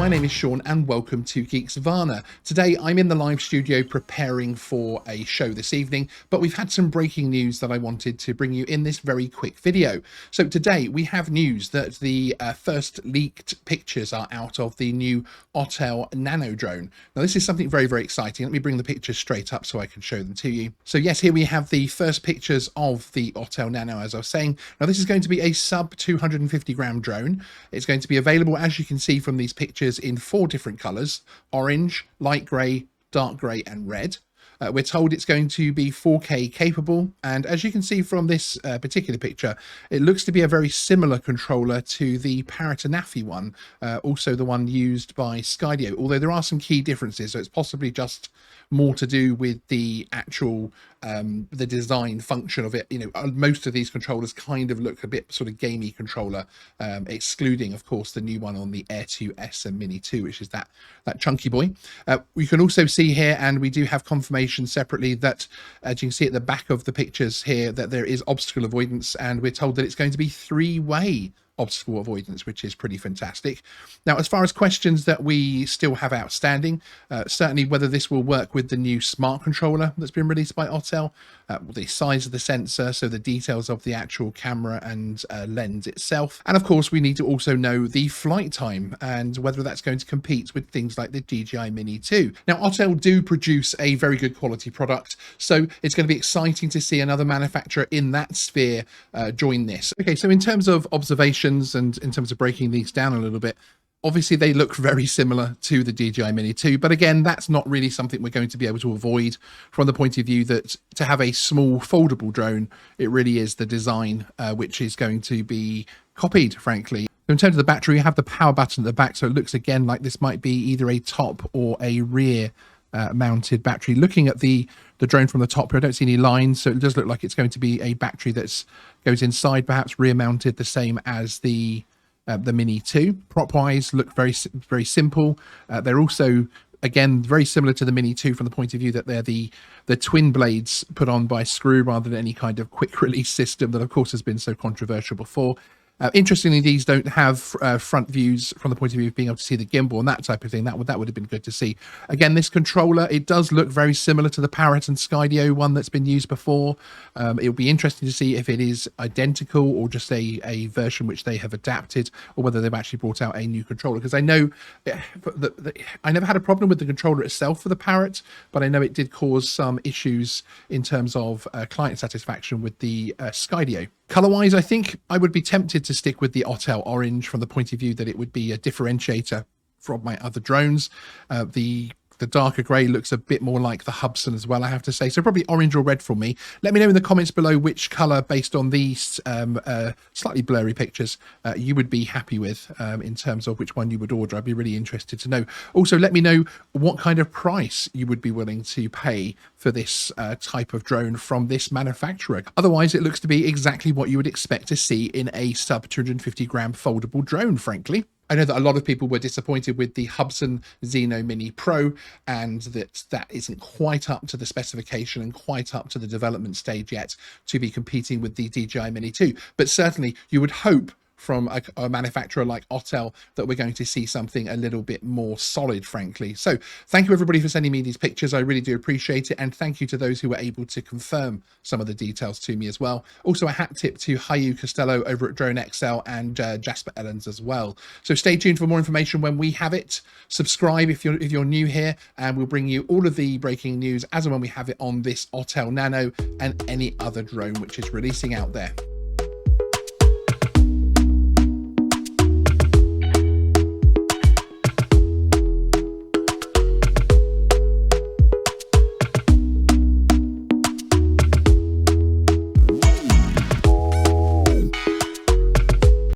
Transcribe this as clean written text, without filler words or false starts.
my name is Sean and welcome to Geeksvana. Today I'm in the live studio preparing for a show this evening, but we've had some breaking news that I wanted to bring you in this very quick video. So today we have news that the first leaked pictures are out of the new Autel Nano drone. Now this is something very, very exciting. Let me bring the pictures straight up so I can show them to you. So yes, here we have the first pictures of the Autel Nano, as I was saying. Now this is going to be a sub 250 gram drone. It's going to be available, as you can see from these pictures, in 4 different colors: orange, light gray, dark gray and red. We're told it's going to be 4K capable, and as you can see from this particular picture, it looks to be a very similar controller to the Parrot Anafi one, also the one used by Skydio, although there are some key differences, so it's possibly just more to do with the actual the design function of it. You know, most of these controllers kind of look a bit sort of gamey controller, excluding of course the new one on the A2 and Mini 2, which is that chunky boy. We can also see here, and we do have confirmation separately, that as you can see at the back of the pictures here, that there is obstacle avoidance, and we're told that it's going to be 3-way obstacle avoidance, which is pretty fantastic. Now, as far as questions that we still have outstanding, certainly whether this will work with the new smart controller that's been released by Autel, the size of the sensor, so the details of the actual camera and lens itself, and of course we need to also know the flight time and whether that's going to compete with things like the DJI Mini 2. Now, Autel do produce a very good quality product, so it's going to be exciting to see another manufacturer in that sphere join this. Okay, so in terms of observations and in terms of breaking these down a little bit, obviously they look very similar to the DJI Mini 2, but again, that's not really something we're going to be able to avoid from the point of view that to have a small foldable drone, it really is the design which is going to be copied, frankly. So in terms of the battery, you have the power button at the back, so it looks again like this might be either a top or a rear mounted battery. Looking at the drone from the top here, I don't see any lines, so it does look like it's going to be a battery that goes inside, perhaps rear mounted, the same as the Mini 2. Prop wise, look very simple. They're also, again, very similar to the Mini 2 from the point of view that they're the twin blades put on by screw rather than any kind of quick release system that of course has been so controversial before. Interestingly, these don't have front views from the point of view of being able to see the gimbal and that type of thing. That would have been good to see. Again, this controller, it does look very similar to the Parrot and Skydio one that's been used before. It'll be interesting to see if it is identical or just a version which they have adapted, or whether they've actually brought out a new controller. Because I know I never had a problem with the controller itself for the Parrot, but I know it did cause some issues in terms of client satisfaction with the Skydio. Color-wise, I think I would be tempted to stick with the Autel Orange from the point of view that it would be a differentiator from my other drones. The darker grey looks a bit more like the Hubsan as well, I have to say. So probably orange or red for me. Let me know in the comments below which colour, based on these slightly blurry pictures, you would be happy with in terms of which one you would order. I'd be really interested to know. Also, let me know what kind of price you would be willing to pay for this type of drone from this manufacturer. Otherwise, it looks to be exactly what you would expect to see in a sub 250 gram foldable drone, frankly. I know that a lot of people were disappointed with the Hubsan Xeno Mini Pro, and that isn't quite up to the specification and quite up to the development stage yet to be competing with the DJI Mini 2. But certainly you would hope from a manufacturer like Autel that we're going to see something a little bit more solid, frankly. So thank you everybody for sending me these pictures. I really do appreciate it, and thank you to those who were able to confirm some of the details to me as well. Also a hat tip to Hayu Costello over at Drone XL and Jasper Ellens as well. So stay tuned for more information when we have it. Subscribe if you're new here, and we'll bring you all of the breaking news as and when we have it on this Autel Nano and any other drone which is releasing out there.